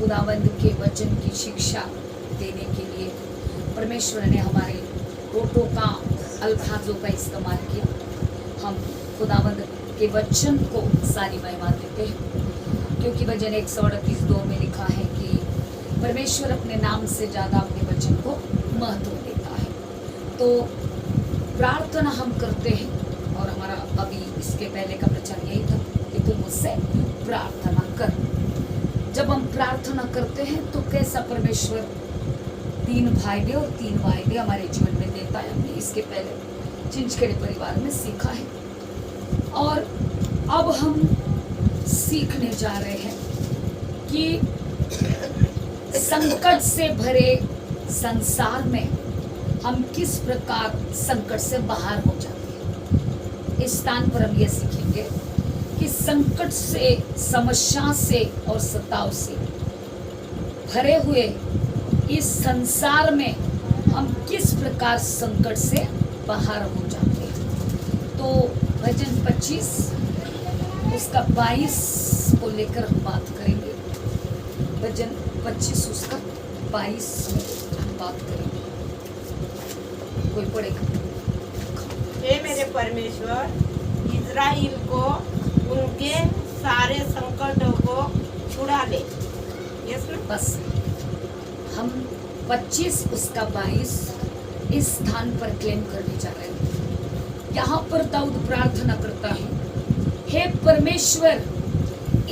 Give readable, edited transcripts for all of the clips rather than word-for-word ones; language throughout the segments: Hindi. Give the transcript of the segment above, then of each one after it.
खुदावंद के वचन की शिक्षा देने के लिए परमेश्वर ने हमारे होठों का अल्फाजों का इस्तेमाल किया। हम खुदावंद के वचन को सारी महिमा देते हैं, क्योंकि भजन 138:2 में लिखा है कि परमेश्वर अपने नाम से ज़्यादा अपने वचन को महत्व देता है। तो प्रार्थना हम करते हैं, और हमारा अभी इसके पहले का प्रचार यही था कि तुम मुझसे प्रार्थना कर। जब हम प्रार्थना करते हैं तो कैसा परमेश्वर 3 फायदे और 3 वायदे हमारे जीवन में देता है, हमने इसके पहले चिंचखेड़े परिवार में सीखा है। और अब हम सीखने जा रहे हैं कि संकट से भरे संसार में हम किस प्रकार संकट से बाहर हो जाते हैं। इस स्थान पर हम ये सीखेंगे कि संकट से, समस्या से और सताव से भरे हुए इस संसार में हम किस प्रकार संकट से बाहर हो जाते हैं। तो भजन 25 उसका 22 को लेकर हम बात करेंगे। भजन 25 उसका 22 में हम बात करेंगे। कोई पढ़ेगा? हे मेरे परमेश्वर, इज़राइल को उनके सारे संकटों को छुड़ा ले। यस ना? बस हम 25 उसका 22 इस स्थान पर क्लेम करने जा रहे हैं। यहाँ पर दाऊद प्रार्थना करता है, हे परमेश्वर,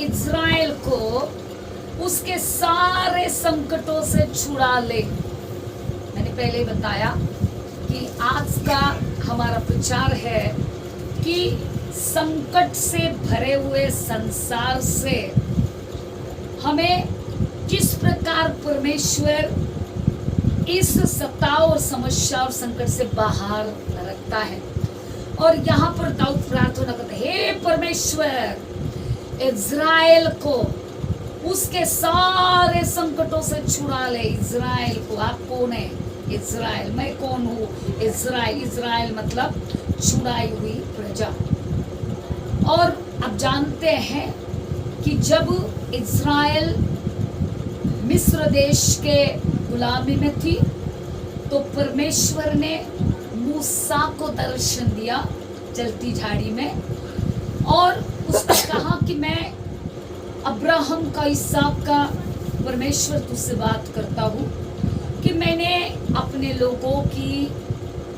इज़राइल को उसके सारे संकटों से छुड़ा ले। मैंने पहले ही बताया कि आज का हमारा प्रचार है कि संकट से भरे हुए संसार से हमें किस प्रकार परमेश्वर इस सताव और समस्या और संकट से बाहर रखता है। और यहाँ पर दाऊद प्रार्थना करता है, हे परमेश्वर, इज़राइल को उसके सारे संकटों से छुड़ा ले। इज़राइल को, आप कौन है? इज़राइल, मैं कौन हूँ? इज़राइल, इज़राइल मतलब छुड़ाई हुई प्रजा। और अब जानते हैं कि जब इज़राइल मिस्र देश के गुलामी में थी तो परमेश्वर ने मूसा को दर्शन दिया जलती झाड़ी में, और उसने कहा कि मैं अब्राहम का, इसहाक का परमेश्वर तुझसे बात करता हूँ कि मैंने अपने लोगों की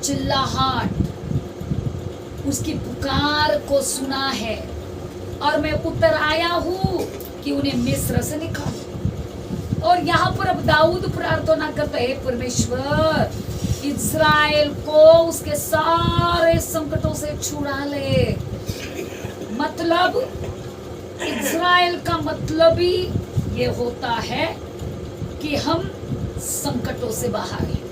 चिल्लाहट, उसकी पुकार को सुना है, और मैं उतर आया हूँ कि उन्हें मिस्र से निकालूं। और यहाँ पर अब दाऊद प्रार्थना करता है, परमेश्वर, इज़राइल को उसके सारे संकटों से छुड़ा ले। मतलब इज़राइल का मतलब ही ये होता है कि हम संकटों से बाहर हैं।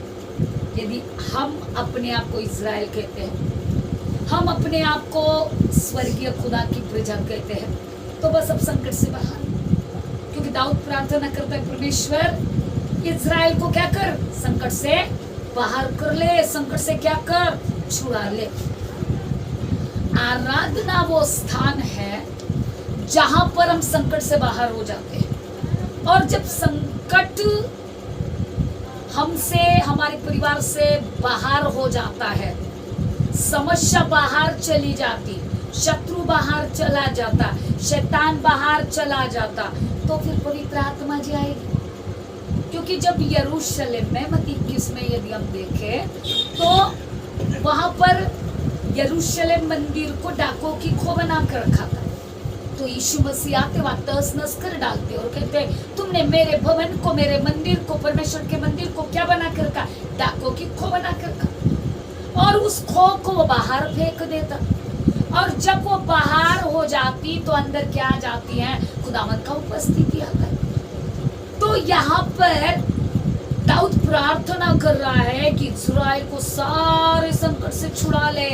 यदि हम अपने आप को इज़राइल कहते हैं, हम अपने आप को स्वर्गीय खुदा की प्रजा कहते हैं, तो बस अब संकट से बाहर। क्योंकि दाऊद प्रार्थना करता है, परमेश्वर, इज़राइल को क्या कर? संकट से बाहर कर ले। संकट से क्या कर? छुड़ा ले। आराधना वो स्थान है जहां पर हम संकट से बाहर हो जाते हैं। और जब संकट हमसे, हमारे परिवार से बाहर हो जाता है, समस्या बाहर चली जाती, शत्रु बाहर चला जाता, शैतान बाहर चला जाता, तो फिर पवित्र आत्मा जी आएगी। क्योंकि जब यरूशलेम में मत्ती 21 में यदि हम देखें तो वहां पर यरूशलेम मंदिर को डाकों की खो बना कर रखा था। तो यीशु मसीह आते वहां तहस नहस कर डालते और कहते, तुमने मेरे भवन को, मेरे मंदिर को, परमेश्वर के मंदिर को क्या बना कर रखा? डाकों की खो बना कर रखा। और उस खो को वो बाहर फेंक देता, और जब वो बाहर हो जाती तो अंदर क्या आ जाती है? खुदावंद का उपस्थिति आता है। तो यहाँ पर दाऊद प्रार्थना कर रहा है कि इज़राइल को सारे संकट से छुड़ा ले।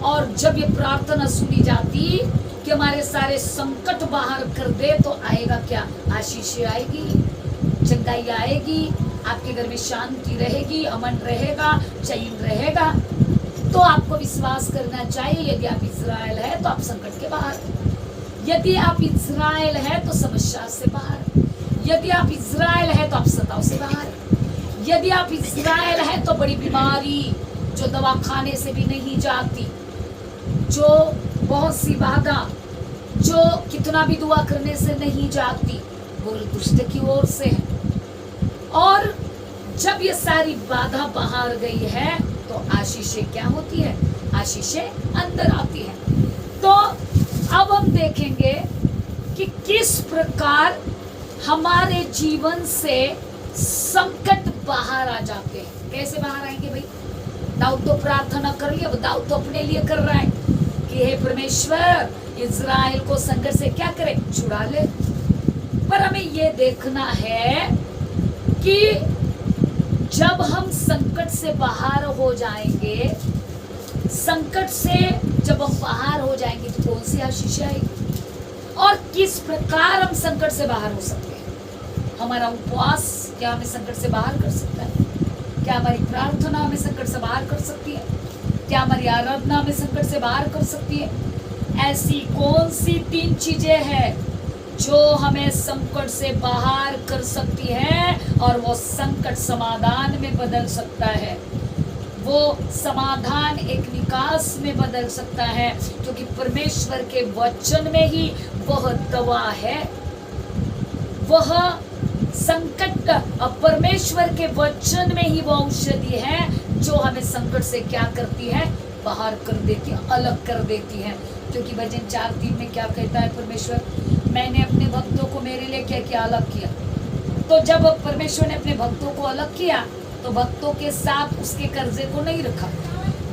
और जब ये प्रार्थना सुनी जाती कि हमारे सारे संकट बाहर कर दे, तो आएगा क्या? आशीष आएगी, चंगाई आएगी, आपके घर में शांति रहेगी, अमन रहेगा, चैन रहेगा। तो आपको विश्वास करना चाहिए, यदि आप इज़राइल है तो आप संकट के बाहर, यदि आप इज़राइल है तो समस्या से बाहर, यदि आप इज़राइल है तो आप सताव से बाहर, यदि आप इज़राइल है तो बड़ी बीमारी जो दवा खाने से भी नहीं जाती, जो बहुत सी बाधा जो कितना भी दुआ करने से नहीं जाती, वो दुष्ट की ओर से है। और जब ये सारी बाधा बाहर गई है तो आशीषें क्या होती है? आशीषें अंदर आती है। तो अब हम देखेंगे कि किस प्रकार हमारे जीवन से संकट बाहर आ जाते हैं। कैसे बाहर आएंगे भाई? दाऊद तो प्रार्थना कर लिया, दाऊद तो अपने लिए कर रहा है कि हे परमेश्वर इज़राइल को संकट से क्या करे? छुड़ा ले। पर हमें ये देखना है कि जब हम संकट से बाहर हो जाएंगे, संकट से जब हम बाहर हो जाएंगे तो कौन सी आशीष आएगी और किस प्रकार हम संकट से बाहर हो सकते हैं? हमारा उपवास क्या हमें संकट से बाहर कर सकता है? क्या हमारी प्रार्थना हमें संकट से बाहर कर सकती है? क्या हमारी आराधना हमें संकट से बाहर कर सकती है? ऐसी कौन सी 3 चीजें हैं जो हमें संकट से बाहर कर सकती है और वो संकट समाधान में बदल सकता है, वो समाधान एक विकास में बदल सकता है, क्योंकि परमेश्वर के वचन में ही वह दवा है। वह संकट परमेश्वर के वचन में ही वो औषधि है जो हमें संकट से क्या करती है? बाहर कर देती है, अलग कर देती है। क्योंकि भजन 4:3 में क्या कहता है परमेश्वर? मैंने अपने भक्तों को मेरे लिए क्या किया? अलग किया। तो जब परमेश्वर ने अपने भक्तों को अलग किया तो भक्तों के साथ उसके कर्जे को नहीं रखा,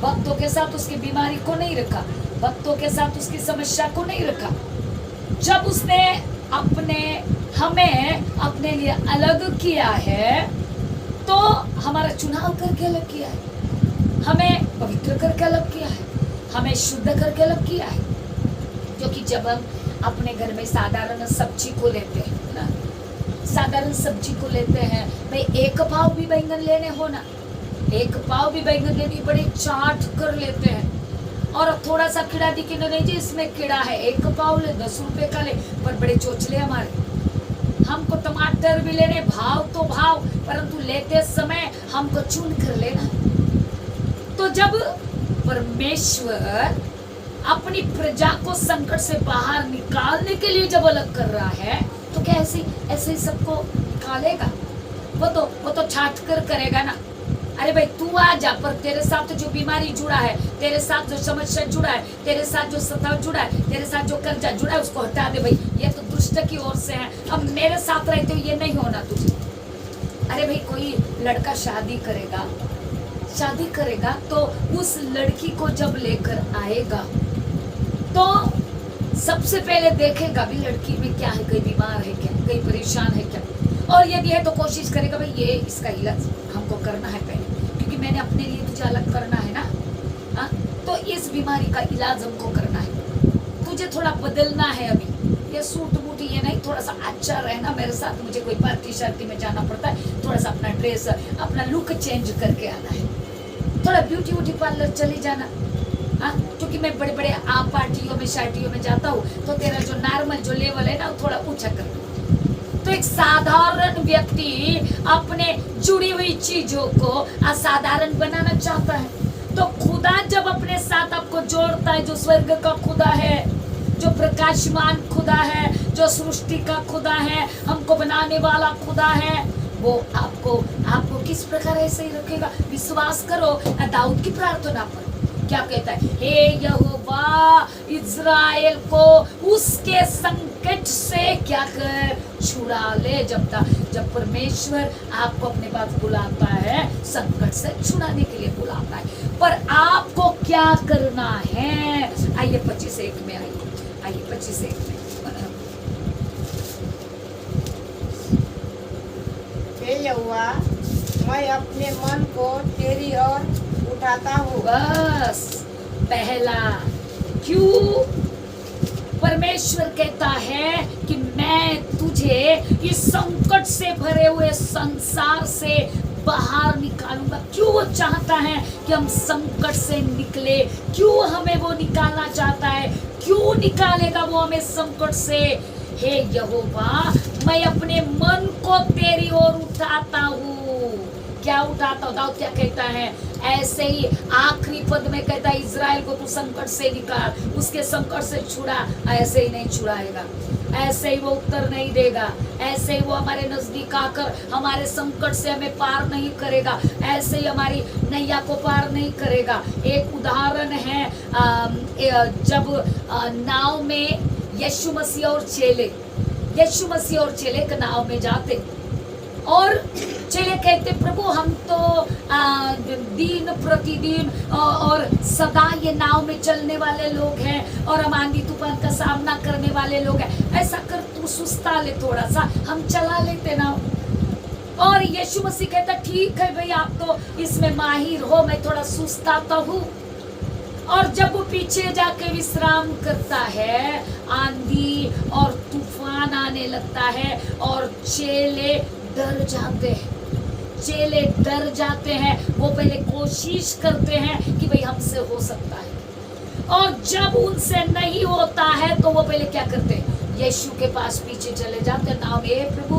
भक्तों के साथ उसकी बीमारी को नहीं रखा, भक्तों के साथ उसकी समस्या को नहीं रखा। जब उसने हमें अपने लिए अलग किया है तो हमारा चुनाव करके अलग किया है, हमें पवित्र करके अलग किया है, हमें शुद्ध करके अलग किया है। क्योंकि जब हम अपने घर में साधारण सब्जी को लेते हैं ना, साधारण सब्जी को लेते हैं भाई, 1 पाव भी बैंगन लेने हो ना, 1 पाव भी बैंगन लेनी, बड़े चाट कर लेते हैं और थोड़ा सा कीड़ा दिखे नहीं जी इसमें कीड़ा है, 1 पाव ले 10 रुपए का ले, पर बड़े चोचले हमारे। हमको टमाटर भी लेने, भाव तो भाव, परंतु लेते समय हमको चुन कर लेना। तो जब परमेश्वर अपनी प्रजा को संकट से बाहर निकालने के लिए जब अलग कर रहा है तो क्या ऐसे ही सबको निकालेगा? वो तो छाट कर करेगा ना। अरे भाई तू आ जा, पर तेरे साथ जो बीमारी जुड़ा है, तेरे साथ जो समस्या जुड़ा है, तेरे साथ जो सताव जुड़ा है, तेरे साथ जो कर्जा जुड़ा है, उसको हटा दे भाई, ये तो दुष्ट की ओर से है, अब मेरे साथ रहते हो ये नहीं होना तुझे। अरे भाई कोई लड़का शादी करेगा तो उस लड़की को जब लेकर आएगा तो सबसे पहले देखेगा भी लड़की में क्या है, कहीं बीमार है क्या, कहीं परेशान है क्या, और यदि है तो कोशिश करेगा भाई ये इसका इलाज हमको करना है पहले, क्योंकि मैंने अपने लिए तुझे अलग करना है ना। हाँ, तो इस बीमारी का इलाज हमको करना है, तुझे थोड़ा बदलना है, अभी ये सूट बूट ये नहीं, थोड़ा सा अच्छा रहना मेरे साथ, मुझे कोई पार्टी शार्टी में जाना पड़ता है, थोड़ा सा अपना ड्रेस अपना लुक चेंज करके आना है, थोड़ा ब्यूटी पार्लर चले जाना। हाँ, क्योंकि मैं बड़े बड़े पार्टियों में शार्टियों में जाता हूँ तो तेरा जो नॉर्मल जो लेवल है ना वो थोड़ा ऊंचा कर। तो एक साधारण व्यक्ति अपने जुड़ी हुई चीजों को असाधारण बनाना चाहता है, तो खुदा जब अपने साथ आपको जोड़ता है, जो स्वर्ग का खुदा है, जो प्रकाशमान खुदा है, जो सृष्टि का खुदा है, हमको बनाने वाला खुदा है, वो आपको किस प्रकार ऐसे ही रखेगा। विश्वास करो दाऊद की प्रार्थना पर क्या कहता है? हे यहोवा इज़राइल को उसके संकट से क्या कर? छुड़ा ले। जब परमेश्वर आपको अपने पास बुलाता है, संकट से छुड़ाने के लिए बुलाता है, पर आपको क्या करना है? आइए 25:1 में आइए 25:1 में। हे यहोवा, मैं अपने मन को तेरी ओर उठाता हूँ। बस पहला क्यों परमेश्वर कहता है कि मैं तुझे इस संकट से भरे हुए संसार से बाहर निकालूंगा। क्यों वो चाहता है कि हम संकट से निकले? क्यों हमें वो निकालना चाहता है? क्यों निकालेगा वो हमें संकट से? हे यहोवा, मैं अपने मन को तेरी ओर उठाता हूँ। क्या उठाता हूँ? दाऊद क्या कहता है? ऐसे ही आखिरी पद में कहता है इज़राइल को तू संकट से निकाल, उसके संकट से छुड़ा। ऐसे ही नहीं छुड़ाएगा, ऐसे ही वो उत्तर नहीं देगा, ऐसे ही वो हमारे नजदीक आकर हमारे संकट से हमें पार नहीं करेगा, ऐसे ही हमारी नैया को पार नहीं करेगा। एक उदाहरण है, जब नाव में यीशु मसीह और चेले एक नाव में जाते और चेले कहते प्रभु हम तो दिन प्रतिदिन और सदा ये नाव में चलने वाले लोग हैं और हम आंधी तूफान का सामना करने वाले लोग हैं, ऐसा कर तू सुस्ता ले, थोड़ा सा हम चला लेते नाव। और यीशु मसीह कहता ठीक है भाई, आप तो इसमें माहिर हो, मैं थोड़ा सुस्ताता हूँ। और जब वो पीछे जाके विश्राम करता है, आंधी और तूफान आने लगता है और चेले डर जाते हैं। वो पहले कोशिश करते हैं कि भाई हमसे हो सकता है, और जब उनसे नहीं होता है तो वो पहले क्या करते हैं? यीशु के पास पीछे चले जाते नाव में। प्रभु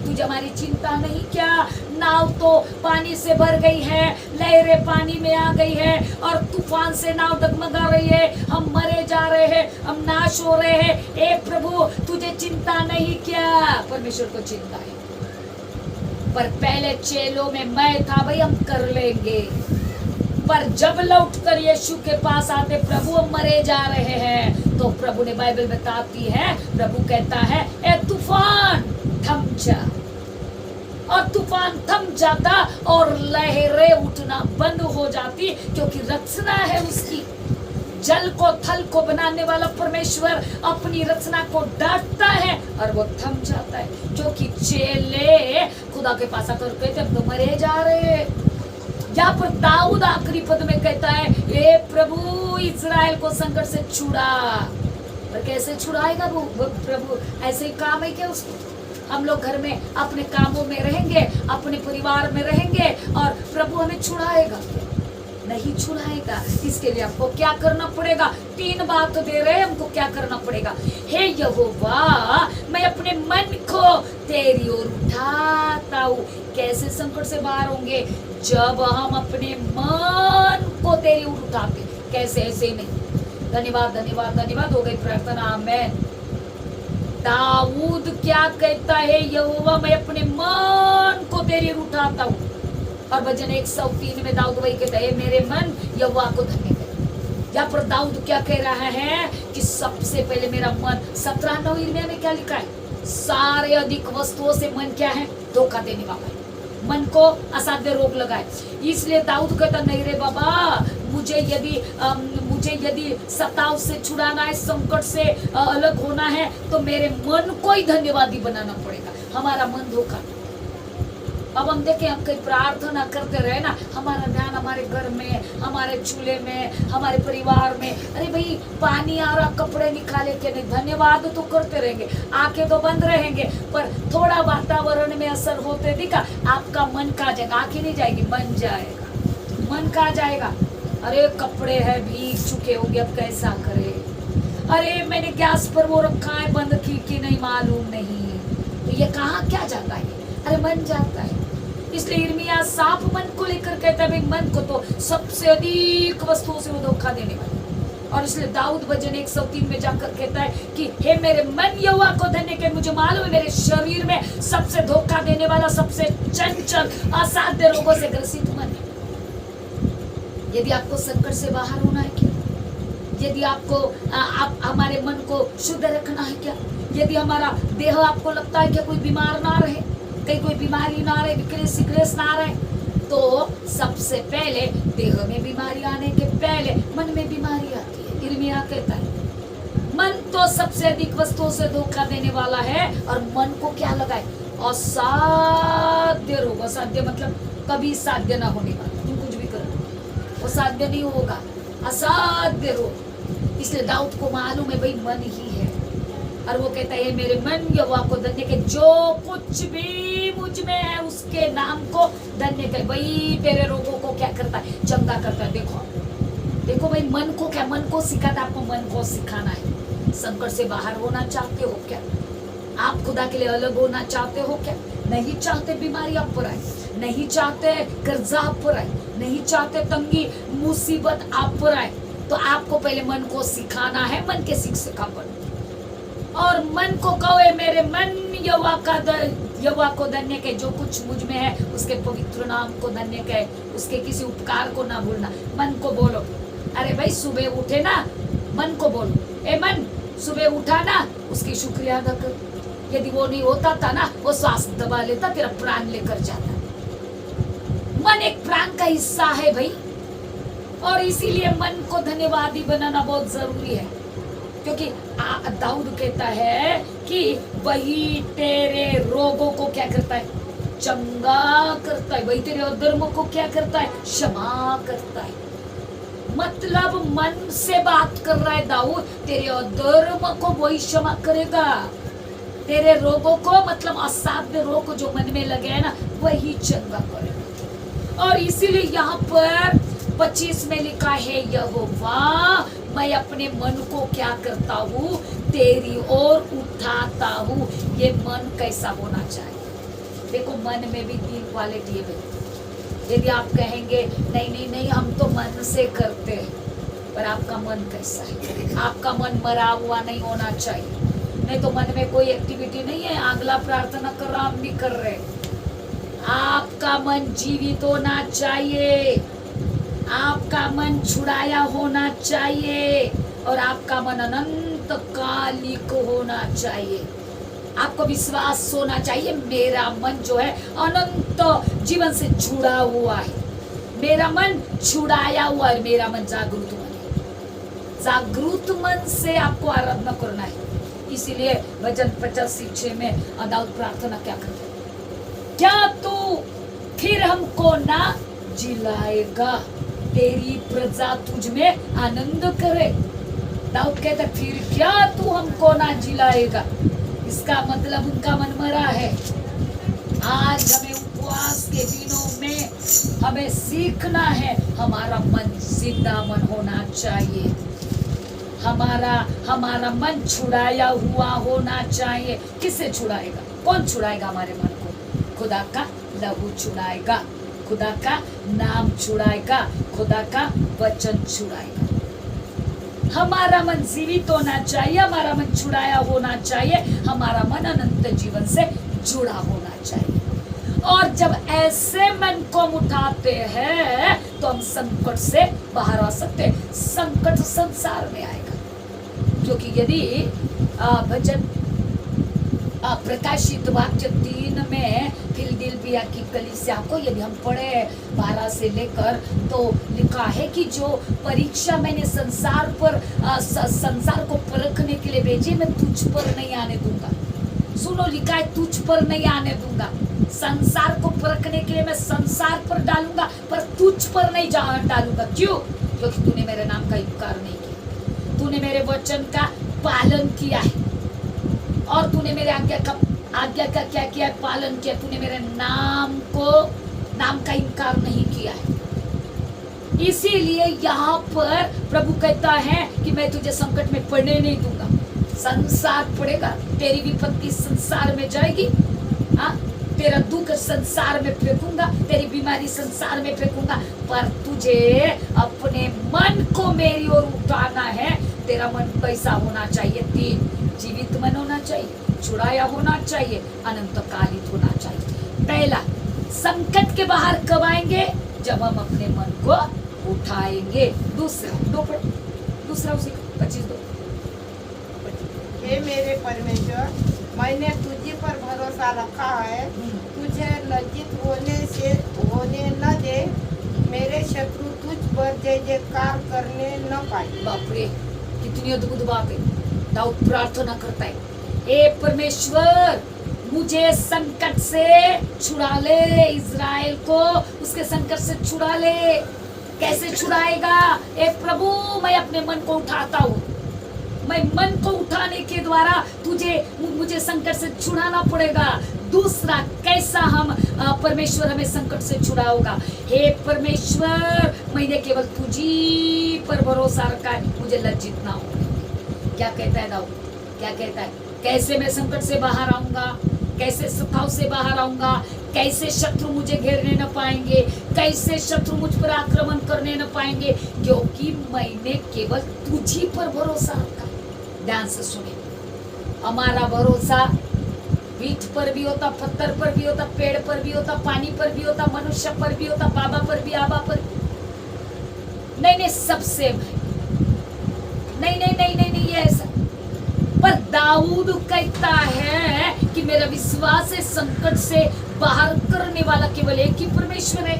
तुझे हमारी चिंता नहीं क्या? नाव तो पानी से भर गई है, लहरें पानी में आ गई है और तूफान से नाव डगमगा रही है, हम मरे जा रहे हैं, हम नाश हो रहे हैं। ए प्रभु तुझे चिंता नहीं क्या? परमेश्वर को चिंता है, पर पहले चेलों में मैं था भाई हम कर लेंगे। पर जब लौटकर यीशु के पास आते प्रभु हम मरे जा रहे हैं, तो प्रभु ने बाइबल बताती है, प्रभु कहता है ए तूफान थम जा, और तूफान थम जाता और लहरें उठना बंद हो जाती, क्योंकि रचना है उसकी। जल को थल को बनाने वाला परमेश्वर अपनी रचना को डांटता है और वो थम जाता है, क्योंकि चेले खुदा के पास आकर कहते हम तो मरे जा रहे हैं। यहाँ पर दाऊद आखिरी पद में कहता है हे प्रभु इज़राइल को संकट से छुड़ा। पर कैसे छुड़ाएगा वो प्रभु? ऐसे ही काम है क्या उसको? हम लोग घर में अपने कामों में रहेंगे, अपने परिवार में रहेंगे और प्रभु हमें छुड़ाएगा? नहीं छुड़ाएगा। इसके लिए आपको क्या करना पड़ेगा? 3 बात दे रहे हैं हमको, क्या करना पड़ेगा? हे यहोवा मैं अपने मन को तेरी ओर उठाता हूँ। कैसे संकट से बाहर होंगे? जब हम अपने मन को तेरी ओर उठाते। कैसे? ऐसे नहीं। धन्यवाद धन्यवाद धन्यवाद, हो गई प्रार्थना, आमेन। दाऊद क्या कहता है? यहोवा मैं अपने मन को तेरी ओर उठाता हूँ। और भजन 103 में दाऊद वही कहता है मेरे मन यहोवा को धन्य कर। यहाँ पर दाऊद क्या कह रहा है कि सबसे पहले मेरा मन, 17:9 में क्या लिखा है? सारे अधिक वस्तुओं से मन क्या है? धोखा देने वाला है, मन को असाध्य रोग लगाए। इसलिए दाऊद कहता नहीं रे बाबा, मुझे यदि सताव से छुड़ाना है, संकट से अलग होना है, तो मेरे मन को ही धन्यवादी बनाना पड़ेगा। हमारा मन धोखा। अब हम देखें, हम कहीं प्रार्थना करते रहे ना, हमारा ध्यान हमारे घर में, हमारे चूल्हे में, हमारे परिवार में, अरे भाई पानी आ रहा, कपड़े निकाले के नहीं, धन्यवाद तो करते रहेंगे, आंखें तो बंद रहेंगे, पर थोड़ा वातावरण में असर होते दिखा, आपका मन कहाँ जाएगा? आंखें नहीं जाएगी, मन जाएगा। मन कहाँ जाएगा? अरे कपड़े है भीग चुके होंगे, अब कैसा करे? अरे मैंने गैस पर वो रखा है बंद की नहीं, मालूम नहीं। तो ये कहाँ क्या जाता है? अरे मन जाता है। इसलिए यिर्मयाह साफ मन को लेकर कहता है भाई मन को तो सबसे अधिक वस्तुओं से वो धोखा देने वाला। और इसलिए दाऊद भजन 103 में जाकर कहता है कि हे मेरे मन यहोवा को धन्य कर, मुझे मालूम है मेरे शरीर में सबसे धोखा देने वाला, सबसे चंचल असाध्य रोगों से ग्रसित मन है। यदि आपको संकट से बाहर होना है क्या? यदि आपको हमारे मन को शुद्ध रखना है क्या? यदि हमारा देह आपको लगता है कि कोई बीमार ना रहे, कहीं कोई बीमारी ना रहे, विक्रेस सिकरेस ना रहे, तो सबसे पहले देह में बीमारी आने के पहले मन में बीमारी आती है। यिर्मयाह कहता है मन तो सबसे अधिक वस्तुओं से धोखा देने वाला है, और मन को क्या लगाए? असाध्य रोग। असाध्य मतलब कभी साध्य ना होने वाला। तुम कुछ भी करो वो साध्य नहीं होगा, असाध्य रोग। इसलिए दाऊद को मालूम है भाई मन ही है, और वो कहता है मेरे मन यहोवा को धन्य कर, जो कुछ भी मुझ में है उसके नाम को धन्य कर। भाई तेरे रोगों को क्या करता है? चंगा करता है। देखो भाई मन को क्या? मन को सिखाता, आपको मन को सिखाना है। संकट से बाहर होना चाहते हो क्या? आप खुदा के लिए अलग होना चाहते हो क्या? नहीं चाहते बीमारी आप पर आए, नहीं चाहते कर्जा आप पर आए, नहीं चाहते तंगी मुसीबत आप पर आए, तो आपको पहले मन को सिखाना है। मन के शिक्षा पर, और मन को कहो ए मेरे मन यहोवा को धन्य कहे, जो कुछ मुझ में है उसके पवित्र नाम को धन्य कहे, उसके किसी उपकार को ना भूलना। मन को बोलो, अरे भाई सुबह उठे ना, मन को बोलो, ए मन सुबह उठा ना, उसकी शुक्रिया अदा कर। यदि वो नहीं होता था ना, वो श्वास दबा लेता, तेरा प्राण लेकर जाता। मन एक प्राण का हिस्सा है भाई, और इसीलिए मन को धन्यवादी बनाना बहुत जरूरी है, क्योंकि दाऊद कहता है कि वही तेरे रोगों को क्या करता है? चंगा करता है। वही तेरे अधर्मों को क्या करता है? क्षमा करता है। मतलब मन से बात कर रहा है दाऊद, तेरे अधर्म को वही क्षमा करेगा, तेरे रोगों को, मतलब असाध्य रोग जो मन में लगे है ना, वही चंगा करेगा। और इसीलिए यहाँ पर 25 में लिखा है, यहोवा मैं अपने मन को क्या करता हूँ? तेरी ओर उठाता हूँ। ये मन कैसा होना चाहिए? देखो मन में भी 3 क्वालिटी है। यदि आप कहेंगे नहीं नहीं नहीं हम तो मन से करते हैं, पर आपका मन कैसा है? आपका मन मरा हुआ नहीं होना चाहिए, नहीं तो मन में कोई एक्टिविटी नहीं है, अगला प्रार्थना कर रहा हम भी कर रहे। आपका मन जीवित होना चाहिए, आपका मन छुड़ाया होना चाहिए, और आपका मन अनंत कालिक होना चाहिए। आपको विश्वास होना चाहिए मेरा मन जो है अनंत जीवन से जुड़ा हुआ है, मेरा मन छुड़ाया हुआ है, मेरा मन जागृत मन है। जागृत मन से आपको आराधना करना है। इसीलिए भजन 85:6 में दाऊद प्रार्थना क्या करते हैं? क्या तू फिर हमको ना जिलाएगा? तेरी प्रजा तुझ में आनंद करे। दाऊद कहता फिर क्या तू हमको ना जिलाएगा? इसका मतलब उनका मन मरा है। आज हमें उपवास के दिनों में हमें सीखना है, हमारा मन जिंदा मन होना चाहिए, हमारा मन छुड़ाया हुआ होना चाहिए। किससे छुड़ाएगा? कौन छुड़ाएगा हमारे मन को? खुदा का लहू छुड़ाएगा, खुदा का नाम छुड़ाएगा, खुदा का वचन छुड़ाएगा। हमारा मन जीवित होना चाहिए, हमारा मन छुड़ाया होना चाहिए, हमारा मन अनंत जीवन से जुड़ा होना चाहिए। और जब ऐसे मन को हम उठाते हैं तो हम संकट से बाहर आ सकते हैं। संकट संसार में आएगा, क्योंकि यदि भजन प्रकाशित वाक्य 3 में फिलदिलफिया की कलीसिया को यदि हम पढ़े 12 से लेकर, तो लिखा है कि जो परीक्षा मैंने संसार को परखने के लिए भेजी, मैं तुझ पर नहीं आने दूंगा। सुनो, लिखा है तुझ पर नहीं आने दूंगा। संसार को परखने के लिए मैं संसार पर डालूंगा, पर तुझ पर नहीं डालूंगा। क्यों? क्योंकि तूने मेरे नाम का इनकार नहीं किया, तूने मेरे वचन का पालन किया है, और तूने मेरे आज्ञा का क्या किया? पालन किया। तूने मेरे नाम का इनकार नहीं किया है। इसीलिए यहाँ पर प्रभु कहता है कि मैं तुझे संकट में पड़ने नहीं दूंगा। संसार पड़ेगा, तेरी विपत्ति संसार में जाएगी, हाँ, तेरा दुख संसार में फेंकूंगा, तेरी बीमारी संसार में फेंकूंगा, पर तुझे अपने मन को मेरी ओर उठाना है। तेरा मन कैसा होना चाहिए? 3, जीवित मन होना चाहिए, छुड़ाया होना चाहिए, अनंत कालिक होना चाहिए। पहला, संकट के बाहर कब आएंगे? जब हम अपने मन को उठाएंगे। दूसरा उसी 25:2, हे मेरे परमेश्वर, मैंने तुझे पर भरोसा रखा है, तुझे लज्जित होने न दे। मेरे शत्रु तुझ पर जय जयकार करने न पाए। बाप रे, कितनी अद्भुत बात है। दाऊद प्रार्थना करता है, हे परमेश्वर मुझे संकट से छुड़ा ले, इज़राइल को उसके संकट से छुड़ा ले। कैसे छुड़ाएगा? ए प्रभु, मैं अपने मन को उठाता हूँ, मैं मन को उठाने के द्वारा मुझे संकट से छुड़ाना पड़ेगा। दूसरा, कैसा हम परमेश्वर हमें संकट से छुड़ाओगा? हे परमेश्वर, मैंने केवल तुझी पर भरोसा रखा है, मुझे लज्जित ना हो। क्या कहता है दाऊद? क्या कहता है? कैसे मैं संकट से बाहर आऊंगा, कैसे सताव से बाहर आऊंगा, कैसे शत्रु मुझे घेरने न पाएंगे, कैसे शत्रु मुझ पर आक्रमण करने न पाएंगे, क्योंकि मैंने केवल तुझी पर भरोसा रखा। ध्यान से सुने, हमारा भरोसा पीठ पर भी होता, पत्थर पर भी होता, पेड़ पर भी होता, पानी पर भी होता, मनुष्य पर भी होता, बाबा पर भी, आबा पर भी। नहीं, सब सेम है। नहीं, ये ऐसा। पर दाऊद कहता है कि मेरा विश्वास है संकट से बाहर करने वाला केवल एक ही परमेश्वर है,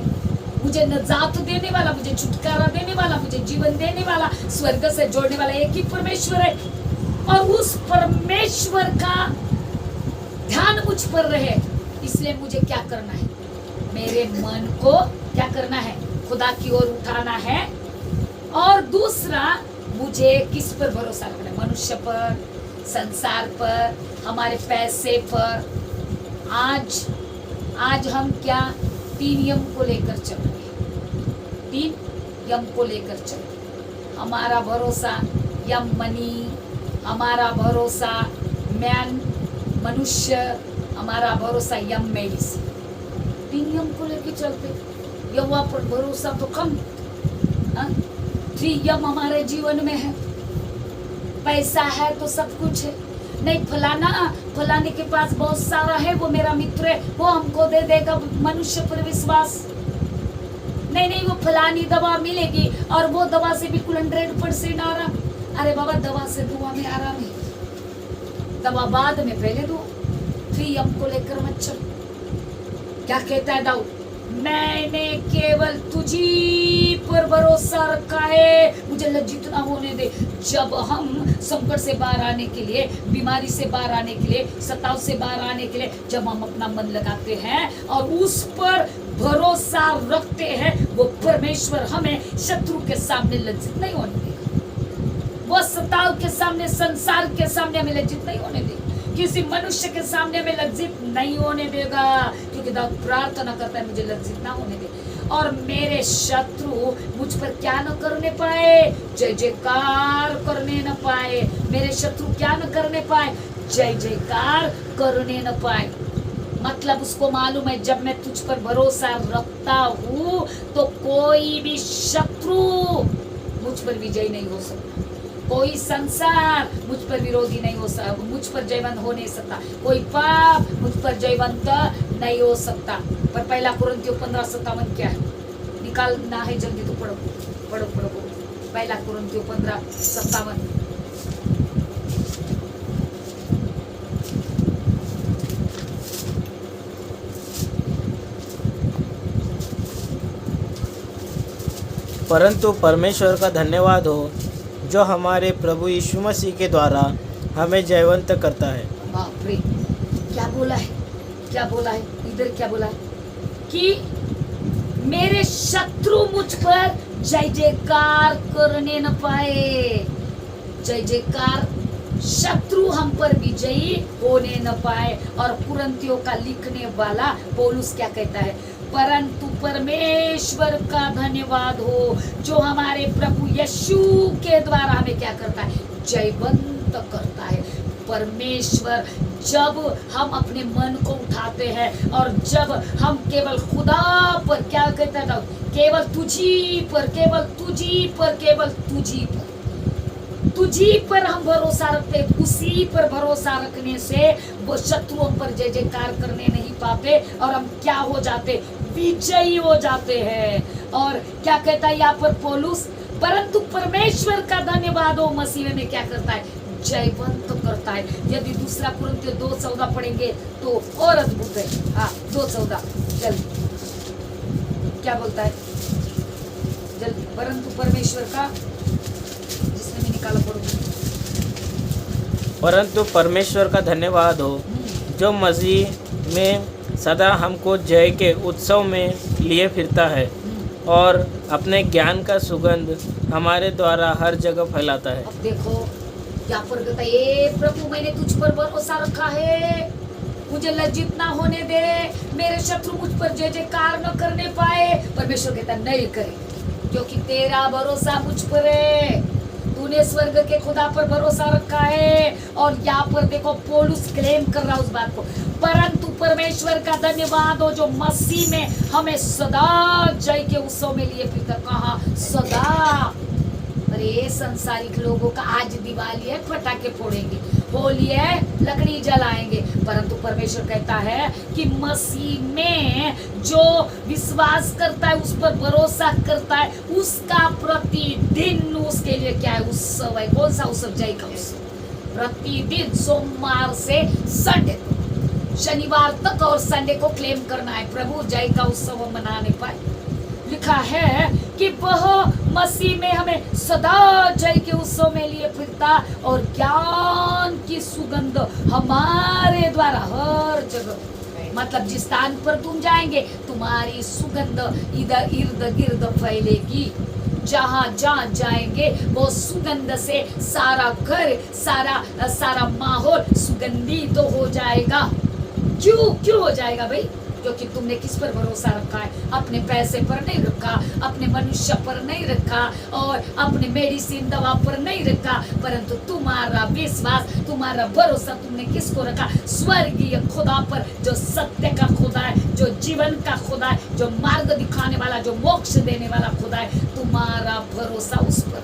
मुझे नजात देने वाला, मुझे छुटकारा देने वाला, मुझे जीवन देने वाला, स्वर्ग से जोड़ने वाला एक ही परमेश्वर है। और उस परमेश्वर का ध्यान मुझ पर रहे, इसलिए मुझे क्या करना है, मेरे मन को क्या करना है, खुदा की ओर उठाना है। और दूसरा, मुझे किस पर भरोसा रखना है, मनुष्य पर, संसार पर, हमारे पैसे पर। आज हम क्या 3 यम को लेकर चलेंगे, 3 यम को लेकर चलेंगे। हमारा भरोसा यम मनी, हमारा भरोसा मैन मनुष्य, हमारा भरोसा यम मेडिसिन। 3 यम को लेकर चलते, यम पर भरोसा तो कम। 3 यम हमारे जीवन में है। पैसा है तो सब कुछ है, नहीं फलाने के पास बहुत सारा है, वो मेरा मित्र है, वो हमको दे देगा, मनुष्य पर विश्वास नहीं, वो फलानी दवा मिलेगी और वो दवा से बिल्कुल 100% आराम। अरे बाबा, दवा से दुआ में आराम है, दवा बाद में, पहले दो। 3 यम को लेकर मत चलो। क्या कहता है दाऊद, मैंने केवल तुझी पर भरोसा रखा है, मुझे लज्जित ना होने दे। जब हम संकट से बाहर आने के लिए, बीमारी से बाहर आने के लिए, सताव से बाहर आने के लिए, जब हम अपना मन लगाते हैं और उस पर भरोसा रखते हैं, वो परमेश्वर हमें शत्रु के सामने लज्जित नहीं होने देगा। वो सताव के सामने, संसार के सामने हमें लज्जित नहीं होने देगा, किसी मनुष्य के सामने में लज्जित नहीं होने देगा, क्योंकि दाऊद प्रार्थना करता है, मुझे लज्जित ना होने दे और मेरे शत्रु मुझ पर क्या न करने पाए, जय जयकार करने न पाए। मेरे शत्रु क्या न करने पाए, जय जयकार करने न पाए। मतलब उसको मालूम है, जब मैं तुझ पर भरोसा रखता हूँ तो कोई भी शत्रु मुझ पर विजय नहीं हो सकता, कोई संसार मुझ पर विरोधी नहीं हो सकता, मुझ पर जयवंत हो नहीं सकता, कोई पाप मुझ पर जयवंत नहीं हो सकता। पर 1 कुरिन्थियों 15:57 क्या है, निकालना है जल्दी तो पढ़ो। 1 कुरिन्थियों 15:57। परंतु परमेश्वर का धन्यवाद हो जो हमारे प्रभु यीशु मसीह के द्वारा हमें जयवंत करता है। बाप रे, क्या बोला है इधर, क्या बोला है कि मेरे शत्रु मुझ पर जय जयकार करने न पाए। जय जयकार, शत्रु हम पर विजयी होने न पाए। और कुरिन्थियों का लिखने वाला पौलुस क्या कहता है, परंतु परमेश्वर का धन्यवाद हो जो हमारे प्रभु यीशु के द्वारा हमें क्या करता है, जयवंत करता है। परमेश्वर, जब हम अपने मन को उठाते हैं और जब हम केवल खुदा पर, क्या कहता है, केवल तुझी पर हम भरोसा रखते हैं, उसी पर भरोसा रखने से वो शत्रुओं पर जय जयकार करने नहीं पाते और हम क्या हो जाते, विजयी हो जाते हैं। और क्या कहता है यहाँ पर पौलुस, परंतु परमेश्वर का धन्यवाद हो मसीह में क्या करता है, जयवंत करता है। यदि 2 कुरिन्थियों 2:14 पढ़ेंगे तो और अद्भुत है। 2:14 जल्दी, क्या बोलता है जल्दी, परंतु परमेश्वर का, जिसने भी निकाला पढ़ो। परंतु परमेश्वर का धन्यवाद हो जो मसीह में सदा हमको जय के उत्सव में लिए फिरता है और अपने ज्ञान का सुगंध हमारे द्वारा हर जगह फैलाता है। अब देखो क्या पर कहता है, ए प्रभु मैंने तुझ पर भरोसा रखा है, मुझे लज्जित ना होने दे, मेरे शत्रु मुझ पर जय जयकार न करने पाए। परमेश्वर कहता नहीं करे, क्योंकि तेरा भरोसा मुझ पर है। तूने स्वर्ग के खुदा पर भरोसा रखा है। और यहाँ पर देखो पौलुस क्लेम कर रहा है उस बात को, परंतु परमेश्वर का धन्यवाद हो जो मसीह में हमें सदा जय के उत्सव में लिए फिरता। कहा सदा। अरे संसारिक लोगों का आज दिवाली है, पटाखे फोड़ेंगे, होली है, लकड़ी जलाएंगे, परंतु परमेश्वर कहता है कि मसीह में जो विश्वास करता है, उस पर भरोसा करता है, उसका प्रतिदिन उसके लिए क्या है? उत्सव है। कौन सा उत्सव? जय का उत्सव। प्रतिदिन सोमवार से संडे, शनिवार तक और संडे को क्लेम करना है प्रभु जय का उत्सव मनाने पाए। लिखा है कि वह मसीह में हमें सदा जय के उत्सव में लिए फिरता और ज्ञान की सुगंध हमारे द्वारा हर जगह, मतलब जिस स्थान पर तुम जाएंगे तुम्हारी सुगंध इधर इर्द गिर्द फैलेगी। जहाँ जहाँ जाएंगे वो सुगंध से सारा घर, सारा माहौल सुगंधित तो हो जाएगा। क्यों हो जाएगा भाई? क्योंकि तुमने किस पर भरोसा रखा है? अपने पैसे पर नहीं रखा, अपने मनुष्य पर नहीं रखा और अपने मेडिसिन दवा पर नहीं रखा, परंतु तुम्हारा विश्वास, तुम्हारा भरोसा तुमने किसको रखा? स्वर्गीय खुदा पर, जो सत्य का खुदा है, जो जीवन का खुदा है, जो मार्ग दिखाने वाला, जो मोक्ष देने वाला खुदा है। तुम्हारा भरोसा उस पर है।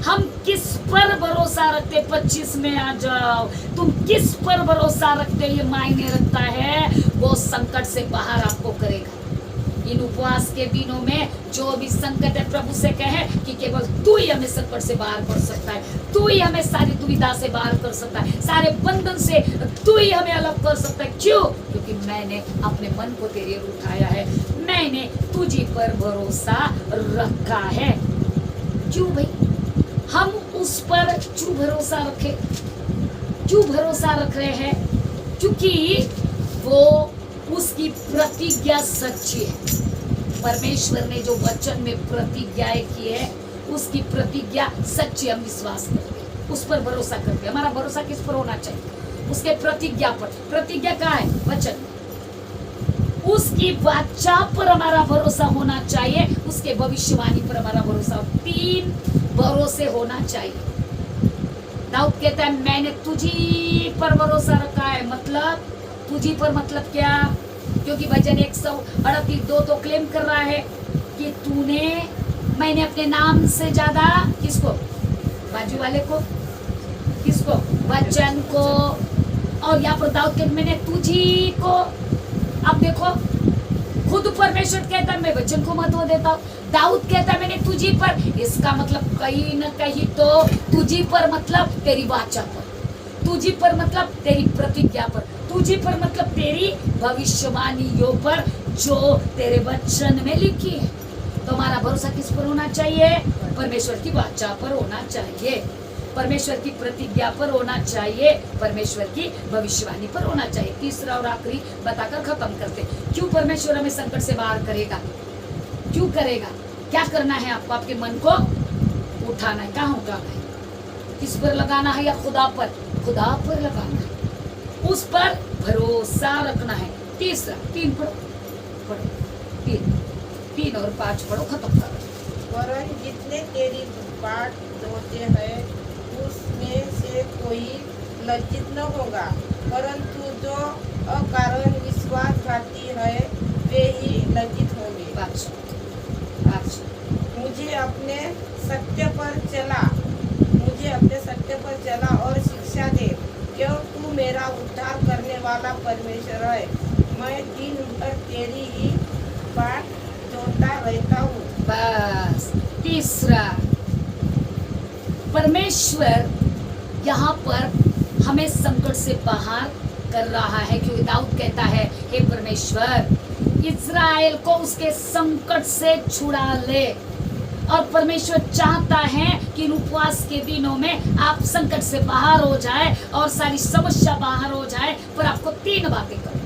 हम किस पर भरोसा रखते? 25 में आ जाओ। तुम किस पर भरोसा रखते ये मायने रखता है। वो संकट से बाहर आपको करेगा। इन उपवास के दिनों में जो भी संकट है, प्रभु से कहे कि केवल तू ही हमें संकट से बाहर कर सकता है, तू ही हमें सारी दुविधा से बाहर कर सकता है, सारे बंधन से तू ही हमें अलग कर सकता है। क्यों? क्योंकि मैंने अपने मन को तेरे ओर उठाया है, मैंने तुझी पर भरोसा रखा है। क्यों भाई हम उस पर क्यों भरोसा रखे? क्यों भरोसा रख रहे हैं? क्योंकि वो उसकी प्रतिज्ञा सच्ची है। परमेश्वर ने जो वचन में प्रतिज्ञाएं की है, उसकी प्रतिज्ञा सच्ची, हम विश्वास करते हैं, उस पर भरोसा करते हैं। हमारा भरोसा किस पर होना चाहिए? उसके प्रतिज्ञा पर। प्रतिज्ञा क्या है? वचन। उसकी वाचा पर हमारा भरोसा होना चाहिए, उसके भविष्यवाणी पर हमारा भरोसा। 3 भरोसे होना चाहिए। दाऊद कहता है मैंने तुझी पर भरोसा रखा है। मतलब तुझी पर मतलब क्या? क्योंकि भजन 138:2 तो क्लेम कर रहा है कि तूने, मैंने अपने नाम से ज्यादा किसको? बाजू वाले को, किसको? वचन को। और यहाँ पर दाऊद कहता मैंने तुझी को। अब देखो खुद परमेश्वर कहता है मैं वचन को महत्व देता हूँ। दाऊद कहता है मैंने तुझी पर, इसका मतलब कहीं न कहीं तो तुझी पर मतलब तेरी वाचा पर, तुझी पर मतलब तेरी प्रतिज्ञा पर, तुझी पर मतलब तेरी भविष्यवाणियों पर जो तेरे वचन में लिखी है। तो हमारा भरोसा किस पर होना चाहिए? परमेश्वर की वाचा पर होना चाहिए, परमेश्वर की प्रतिज्ञा पर होना चाहिए, परमेश्वर की भविष्यवाणी पर होना चाहिए। तीसरा और आखिरी बताकर खत्म करते। क्यों परमेश्वर हमें संकट से बाहर करेगा? क्यों करेगा? क्या करना है आपको? आपके मन को उठाना है। कहाँ उठाना है? किस पर लगाना है? या खुदा पर? खुदा पर लगाना है, उस पर भरोसा रखना है। तीसरा 3 पढ़ो 3 और 5 पढ़ो, खत्म करो। वरन जितने तेरी बाट जोते हैं उसमें से कोई लज्जित न होगा, परंतु जो अकारण विश्वासघाती है वे ही लज्जित होंगे। मुझे अपने सत्य पर चला और शिक्षा दे, क्यों तू मेरा उद्धार करने वाला परमेश्वर है। मैं दिन भर तेरी ही बाट जोता रहता हूँ। बस। तीसरा, परमेश्वर यहाँ पर हमें संकट से बाहर कर रहा है, क्योंकि दाऊद कहता है हे परमेश्वर इज़राइल को उसके संकट से छुड़ा ले। और परमेश्वर चाहता है कि उपवास के दिनों में आप संकट से बाहर हो जाए और सारी समस्या बाहर हो जाए। पर आपको 3 बातें करनी।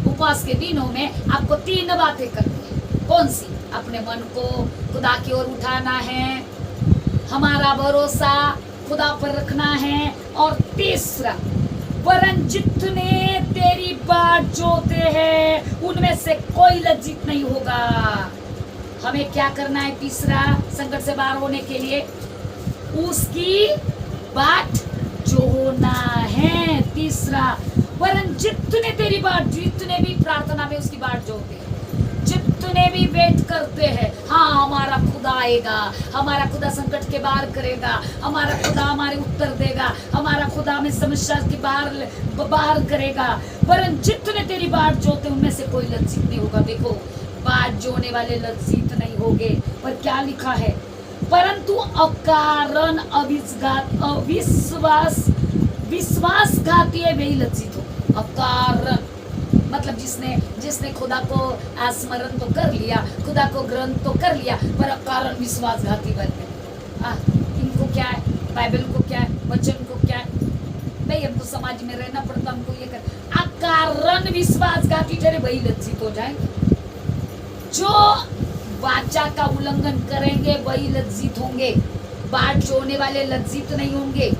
उपवास के दिनों में आपको 3 बातें करनी है। कौन सी? अपने मन को खुदा की ओर उठाना है, हमारा भरोसा खुदा पर रखना है, और तीसरा वरन जितने तेरी बाट जोते हैं उनमें से कोई लज्जित नहीं होगा। हमें क्या करना है? तीसरा, संकट से बाहर होने के लिए उसकी बाट जोना है। तीसरा, वरन जितने तेरी बाट, जितने भी प्रार्थना में उसकी बाट जोते हैं, जितने भी वेट करते हैं, हाँ हमारा खुदा आएगा, हमारा खुदा संकट के बाहर करेगा, हमारा खुदा हमारे उत्तर देगा, हमारा खुदा हमें समस्या के बाहर करेगा, वरन जितने तेरी बाट जोते उनमें से कोई लज्जित नहीं होगा। देखो, बाट जोने वाले लज्जित नहीं होंगे, पर क्या लिखा है, परंतु अकारण विश्वासघाती है वे ही लज्जित हो। अकारण मतलब जिसने खुदा को स्मरण तो कर लिया, खुदा को ग्रहण तो कर लिया, पर अकारण विश्वासघाती बन गए। इनको क्या है, बाइबल को क्या है, वचन को क्या है, नहीं हमको समाज में रहना पड़ता, हमको ये कर, अकारण विश्वासघाती ठहरे वही लज्जित हो जाएंगे। जो वाचा का उल्लंघन करेंगे वही लज्जित होंगे। बाट जोने वाले लज्जित नहीं होंगे।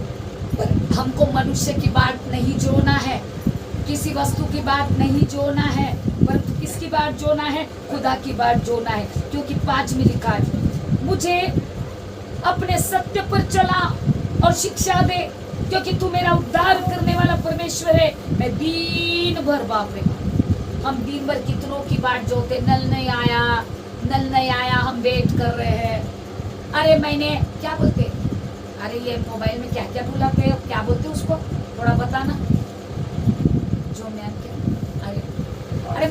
पर हमको मनुष्य की बाट नहीं जोना है, किसी वस्तु की बाट नहीं जोना है, परंतु किसकी बाट जोना है, खुदा की बाट जोना है। क्योंकि 5 में लिखा है, मुझे अपने सत्य पर चला और शिक्षा दे, क्योंकि तू मेरा उद्धार करने वाला परमेश्वर है। मैं दिन भर, बाप रे, हम दिन भर कितनों की बाट जोते, नल नहीं आया, हम वेट कर रहे हैं। अरे मैंने क्या बोलते, अरे ये मोबाइल में क्या क्या बुलाते हैं, क्या बोलते हैं उसको, थोड़ा बताना। जो मैम क्या, अरे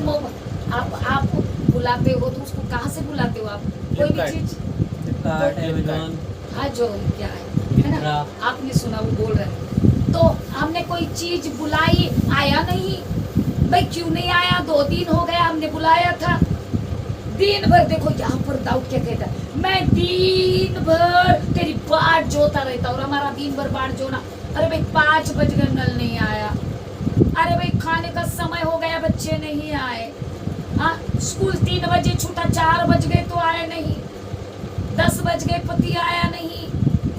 आप बुलाते हो तो उसको कहाँ से बुलाते हो आप, कोई भी चीज, हाँ जो क्या है ना, आपने सुना वो बोल रहे हैं। तो हमने कोई चीज बुलाई, आया नहीं, भाई क्यों नहीं आया, 2 दिन हो गया हमने बुलाया था। दिन भर देखो यहाँ पर दाऊद क्या कहता है, मैं दिन भर तेरी बाट जोता रहता, और हमारा दिन भर बाट जोना। अरे भाई 5 बज गए, नल नहीं आया, अरे भाई खाने का समय हो गया, बच्चे नहीं आए, हाँ स्कूल 3 बजे छूटा, 4 बज गए तो आए नहीं, 10 बज गए पति आया नहीं।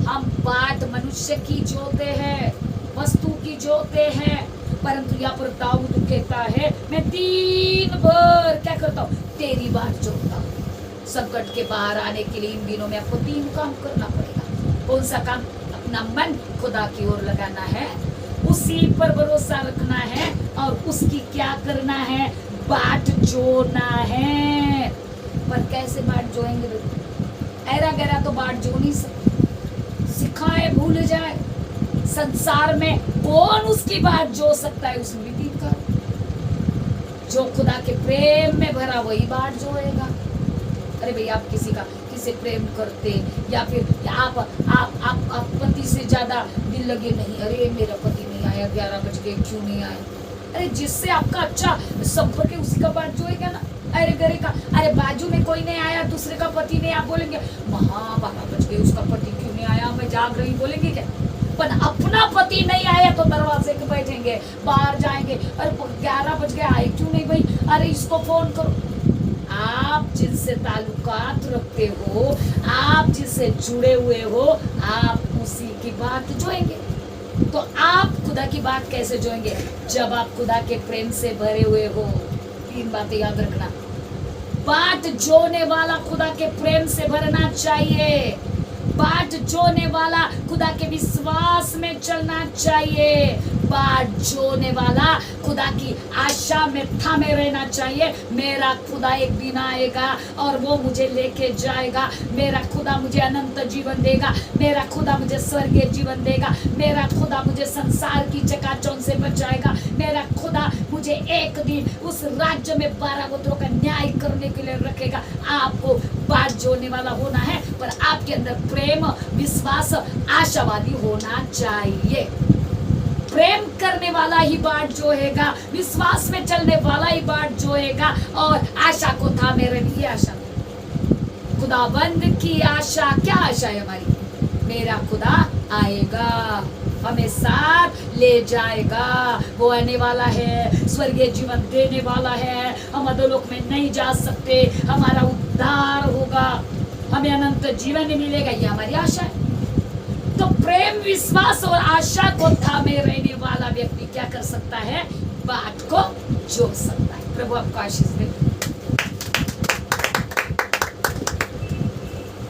हम बाट मनुष्य की जोते हैं, वस्तु की जोते हैं, परंतु यहाँ पर दाऊद कहता है, मैं दिन भर क्या करता हूँ, तेरी बाट जोता हूँ। संकट के बाहर आने के लिए इन दिनों में आपको 3 काम करना पड़ेगा। कौन सा काम, अपना मन खुदा की ओर लगाना है, उसी पर भरोसा रखना है, और उसकी क्या करना है, बाट जोना है। पर कैसे बाट जोएंगे, ऐरा गैरा तो बाट जो नहीं सकते, सिखाए भूल जाए। संसार में कौन उसकी बात जो सकता है, उसमें भी 3 काम। जो खुदा के प्रेम में भरा वही बात जोएगा। अरे भाई आप किसी से प्रेम करते, या फिर आप पति से ज्यादा दिल लगे नहीं, अरे मेरा पति नहीं आया, 11 बज गए क्यों नहीं आया, अरे जिससे आपका अच्छा संपर्क है उसी का बात जोएगा ना। अरे घरे का, अरे बाजू में कोई नहीं आया, दूसरे का पति नहीं, आप बोलेंगे महा 12 बज गए उसका पति क्यों नहीं आया, मैं जाग रही, बोलेंगे क्या। पर अपना पति नहीं आया तो दरवाजे के बैठेंगे, बाहर जाएंगे, अरे 11 बज गए आए क्यों नहीं भाई, अरे इसको फोन करो। आप जिनसे ताल्लुकात रखते हो, आप जिससे जुड़े हुए हो, आप उसी की बात जोएंगे। तो आप खुदा की बात कैसे जोएंगे, जब आप खुदा के प्रेम से भरे हुए हो। 3 बातें याद रखना, बात जोने वाला खुदा के प्रेम से भरना चाहिए, बाट जोने वाला खुदा के विश्वास में चलना चाहिए, बाट जोने वाला खुदा की आशा में थामे रहना चाहिए। मेरा खुदा एक दिन आएगा और वो मुझे लेके जाएगा, मेरा खुदा मुझे अनंत जीवन देगा, मेरा खुदा मुझे स्वर्गीय जीवन देगा, मेरा खुदा मुझे संसार की चकाचौंध से बचाएगा, मेरा खुदा मुझे एक दिन उस राज्य में 12 गोत्रों का न्याय करने के लिए रखेगा। आपको बाट जोड़ने वाला होना है, पर आपके अंदर प्रेम, विश्वास, आशावादी होना चाहिए। प्रेम करने वाला ही बाट जोएगा, विश्वास में चलने वाला ही बाट जोएगा, और आशा को थामे रहने। आशा, खुदाबंद की आशा, क्या आशा है हमारी, मेरा खुदा आएगा, हमें साथ ले जाएगा, वो आने वाला है, स्वर्गीय जीवन देने वाला है, हम अधोलोक में नहीं जा सकते, हमारा उद्धार होगा, हमें अनंत जीवन मिलेगा, ये हमारी आशा है। तो प्रेम, विश्वास और आशा को थामे रहने वाला व्यक्ति क्या कर सकता है, बाट को जोड़ सकता है। प्रभु आपको आशीष दे।